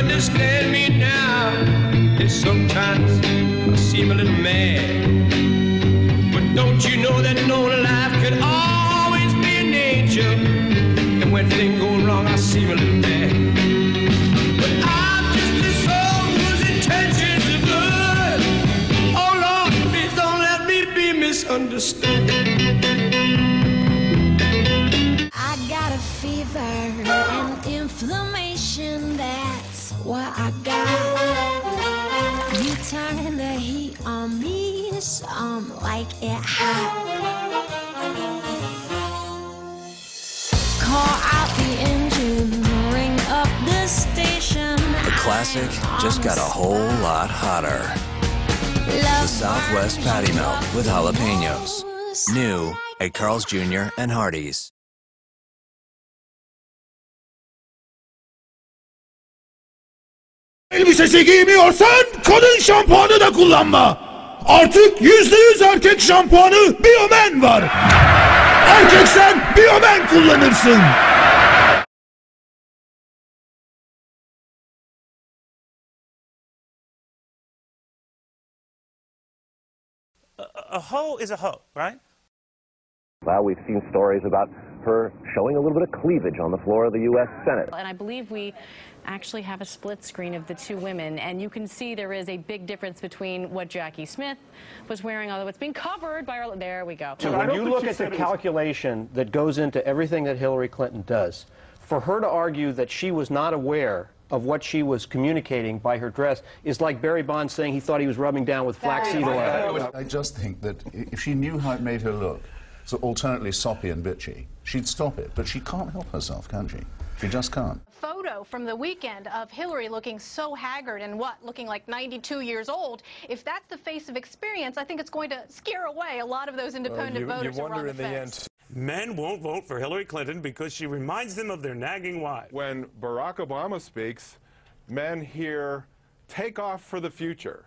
understand me now. And sometimes I seem a little mad. But don't you know that no life can always be an angel? And when things go wrong, I seem a little mad. But I'm just a soul whose intentions are good. Oh Lord, please don't let me be misunderstood. I got a fever and inflammation, that's what I got. You turn the heat on me, so I'm like it hot. Call out the engine, ring up the station. The classic just got a whole lot hotter. The Southwest Patty Melt with jalapenos. New at Carl's Jr. and Hardee's. Elbisesi giymiyorsan kadın şampuanı da kullanma. Artık %100 erkek şampuanı Biomen var. Erkeksen Biomen kullanırsın. A hoe is a hoe, right? Well, we've seen stories about her showing a little bit of cleavage on the floor of the U.S. Senate. And I believe we actually have a split screen of the two women, and you can see there is a big difference between what Jackie Smith was wearing, although it's being covered by our... There we go. So when you look at the calculation that goes into everything that Hillary Clinton does, for her to argue that she was not aware of what she was communicating by her dress is like Barry Bonds saying he thought he was rubbing down with flaxseed oil. I just think that if she knew how it made her look, so alternately soppy and bitchy, she'd stop it. But she can't help herself, can she? She just can't. Photo from the weekend of Hillary looking so haggard and looking like 92 years old. If that's the face of experience, I think it's going to scare away a lot of those independent voters you wonder in the end. Men won't vote for Hillary Clinton because she reminds them of their nagging wives. When Barack Obama speaks, men hear, take off for the future.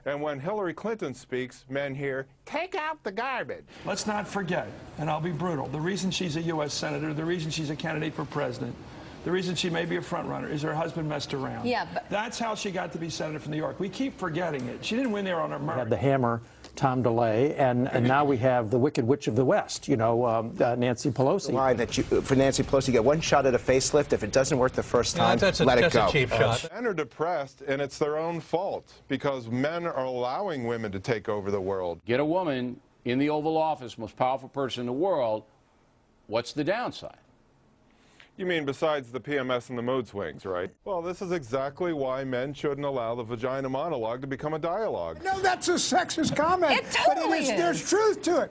And when Hillary Clinton speaks, men hear, take out the garbage. Let's not forget, and I'll be brutal, the reason she's a U.S. Senator, the reason she's a candidate for president, the reason she may be a front runner is her husband messed around. Yeah, but that's how she got to be senator from New York. We keep forgetting it. She didn't win there on her merit. We had the hammer, Tom DeLay, and now we have the Wicked Witch of the West, you know, Nancy Pelosi. The line that for Nancy Pelosi, you get one shot at a facelift. If it doesn't work the first time, let it go. That's a cheap shot. Men are depressed, and it's their own fault because men are allowing women to take over the world. Get a woman in the Oval Office, most powerful person in the world. What's the downside? You mean besides the PMS and the mood swings, right? Well, this is exactly why men shouldn't allow the vagina monologue to become a dialogue. No, that's a sexist comment. It totally but is. There's truth to it.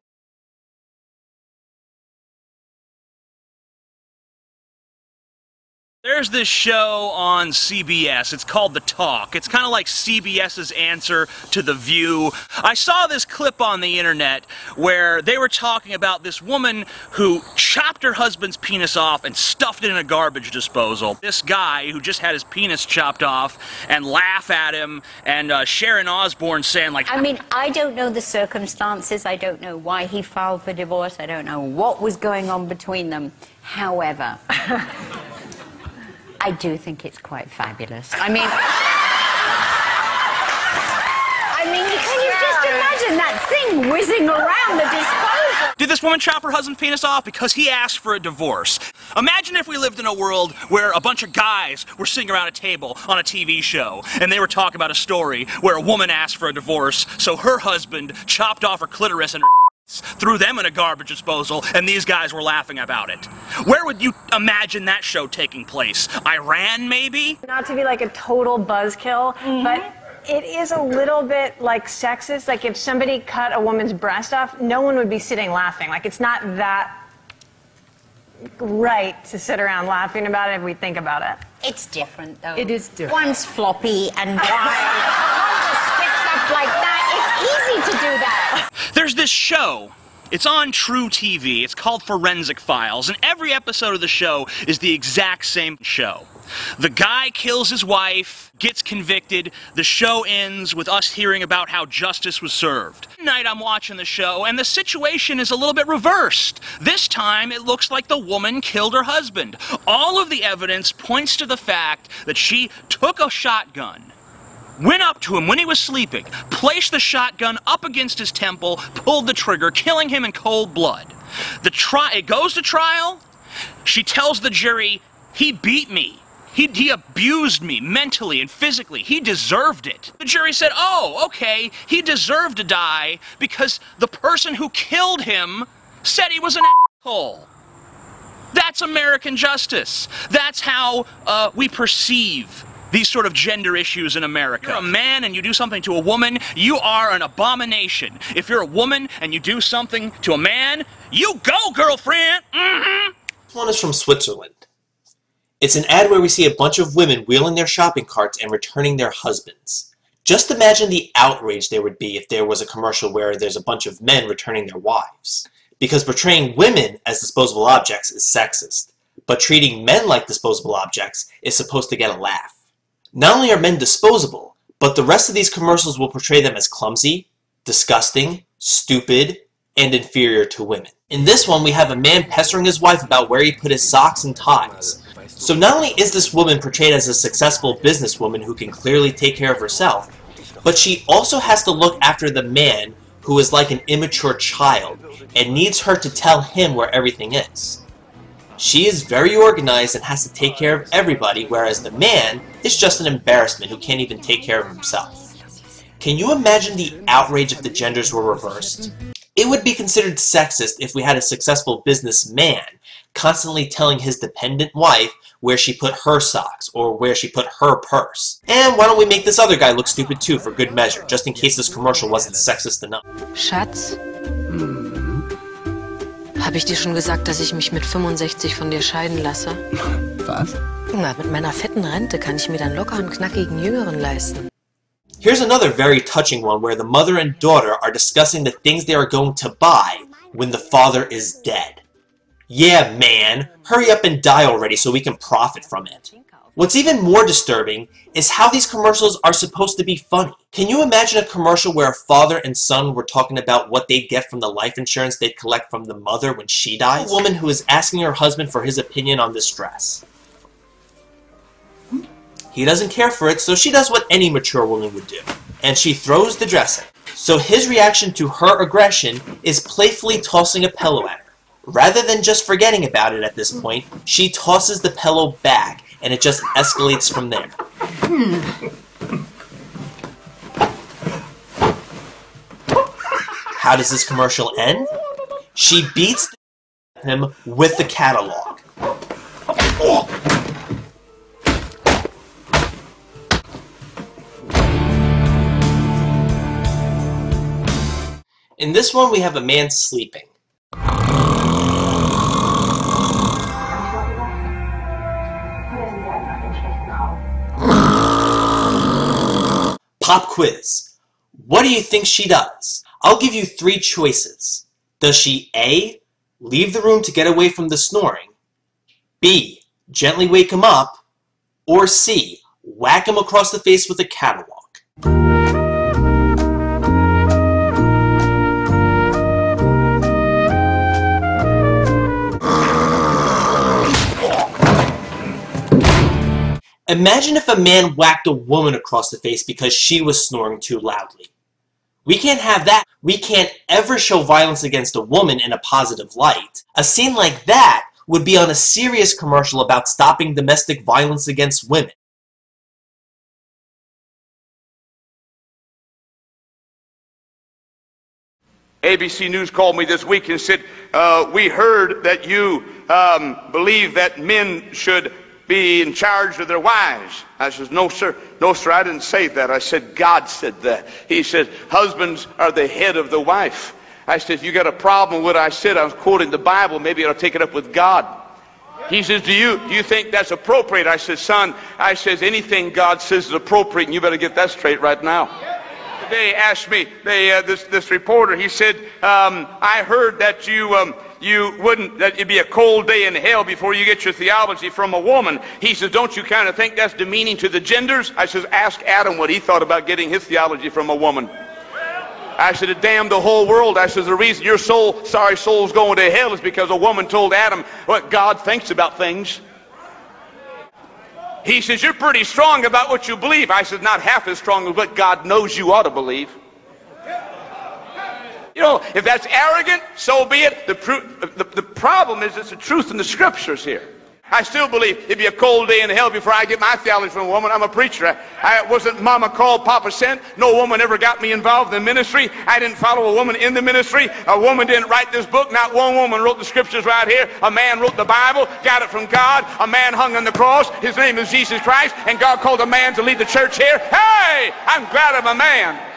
There's this show on CBS. It's called The Talk. It's kind of like CBS's answer to The View. I saw this clip on the internet where they were talking about this woman who chopped her husband's penis off and stuffed it in a garbage disposal. This guy who just had his penis chopped off and laugh at him, and Sharon Osbourne saying like... I mean, I don't know the circumstances. I don't know why he filed for divorce. I don't know what was going on between them. However... I do think it's quite fabulous. I mean, can you just imagine that thing whizzing around the disposal? Did this woman chop her husband's penis off because he asked for a divorce? Imagine if we lived in a world where a bunch of guys were sitting around a table on a TV show and they were talking about a story where a woman asked for a divorce, so her husband chopped off her clitoris and her threw them in a garbage disposal, and these guys were laughing about it. Where would you imagine that show taking place? Iran, maybe? Not to be like a total buzzkill, but it is a little bit like sexist. Like if somebody cut a woman's breast off, no one would be sitting laughing. Like it's not that right to sit around laughing about it if we think about it. It's different, though. It is different. One's floppy and dry. One just sticks up like that. It's easy to do that. There's this show. It's on True TV. It's called Forensic Files, and every episode of the show is the exact same show. The guy kills his wife, gets convicted, the show ends with us hearing about how justice was served. Tonight I'm watching the show, and the situation is a little bit reversed. This time it looks like the woman killed her husband. All of the evidence points to the fact that she took a shotgun, went up to him when he was sleeping, placed the shotgun up against his temple, pulled the trigger, killing him in cold blood. It goes to trial. She tells the jury, he beat me. He abused me mentally and physically. He deserved it. The jury said, oh, okay, he deserved to die because the person who killed him said he was an asshole. That's American justice. That's how we perceive these sort of gender issues in America. If you're a man and you do something to a woman, you are an abomination. If you're a woman and you do something to a man, you go, girlfriend! Mm-hmm. This one is from Switzerland. It's an ad where we see a bunch of women wheeling their shopping carts and returning their husbands. Just imagine the outrage there would be if there was a commercial where there's a bunch of men returning their wives. Because portraying women as disposable objects is sexist, but treating men like disposable objects is supposed to get a laugh. Not only are men disposable, but the rest of these commercials will portray them as clumsy, disgusting, stupid, and inferior to women. In this one, we have a man pestering his wife about where he put his socks and ties. So not only is this woman portrayed as a successful businesswoman who can clearly take care of herself, but she also has to look after the man who is like an immature child and needs her to tell him where everything is. She is very organized and has to take care of everybody, whereas the man is just an embarrassment who can't even take care of himself. Can you imagine the outrage if the genders were reversed? It would be considered sexist if we had a successful businessman constantly telling his dependent wife where she put her socks or where she put her purse. And why don't we make this other guy look stupid too for good measure, just in case this commercial wasn't sexist enough. Schatz? Habe ich dir schon gesagt, dass ich mich mit 65 von dir scheiden lasse? Was? Na, mit meiner fetten Rente kann ich mir dann locker einen knackigen Jüngeren leisten. Here's another very touching one where the mother and daughter are discussing the things they are going to buy when the father is dead. Yeah, man, hurry up and die already so we can profit from it. What's even more disturbing is how these commercials are supposed to be funny. Can you imagine a commercial where a father and son were talking about what they'd get from the life insurance they'd collect from the mother when she dies? A woman who is asking her husband for his opinion on this dress. He doesn't care for it, so she does what any mature woman would do, and she throws the dress in. So his reaction to her aggression is playfully tossing a pillow at her. Rather than just forgetting about it at this point, she tosses the pillow back, and it just escalates from there. How does this commercial end? She beats him with the catalog. In this one, we have a man sleeping. Pop quiz. What do you think she does? I'll give you 3 choices. Does she A, leave the room to get away from the snoring, B, gently wake him up, or C, whack him across the face with a catalog? Imagine if a man whacked a woman across the face because she was snoring too loudly. We can't have that. We can't ever show violence against a woman in a positive light. A scene like that would be on a serious commercial about stopping domestic violence against women. ABC News called me this week and said, we heard that you believe that men should be in charge of their wives. I said, no sir, I didn't say that. I said, God said that. He said, husbands are the head of the wife. I said, if you got a problem with what I said, I was quoting the Bible, maybe I'll take it up with God. He says, do you think that's appropriate? I said, son, anything God says is appropriate, and you better get that straight right now. They asked me, this reporter, he said, I heard that that it'd be a cold day in hell before you get your theology from a woman. He says, don't you kind of think that's demeaning to the genders? I says, ask Adam what he thought about getting his theology from a woman. I said, it damned the whole world. I said, the reason your soul's going to hell is because a woman told Adam what God thinks about things. He says, you're pretty strong about what you believe. I said, not half as strong as what God knows you ought to believe. You know, if that's arrogant, so be it. The problem is it's the truth in the scriptures here. I still believe it'd be a cold day in hell before I get my theology from a woman. I'm a preacher. I wasn't Mama called, Papa sent. No woman ever got me involved in the ministry. I didn't follow a woman in the ministry. A woman didn't write this book. Not one woman wrote the scriptures right here. A man wrote the Bible, got it from God. A man hung on the cross. His name is Jesus Christ. And God called a man to lead the church here. Hey, I'm glad I'm a man.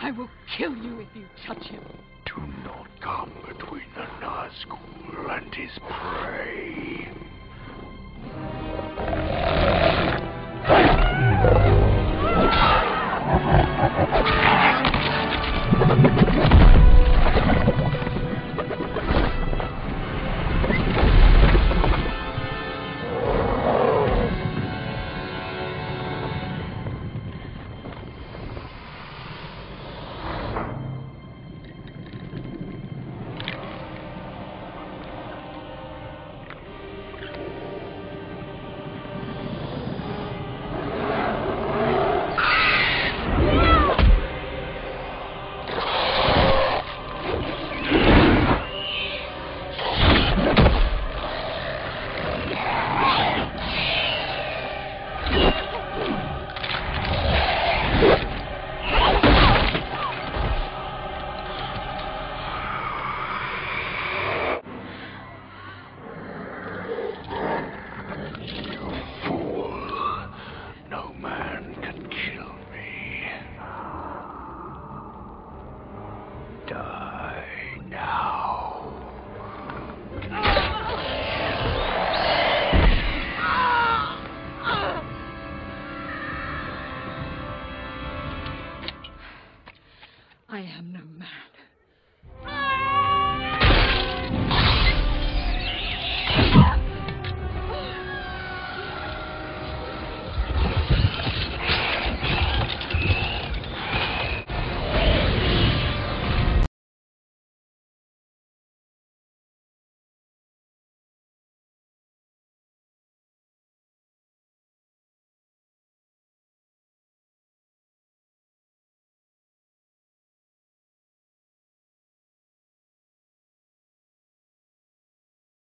I will kill you if you touch him. Do not come between the Nazgul and his prey.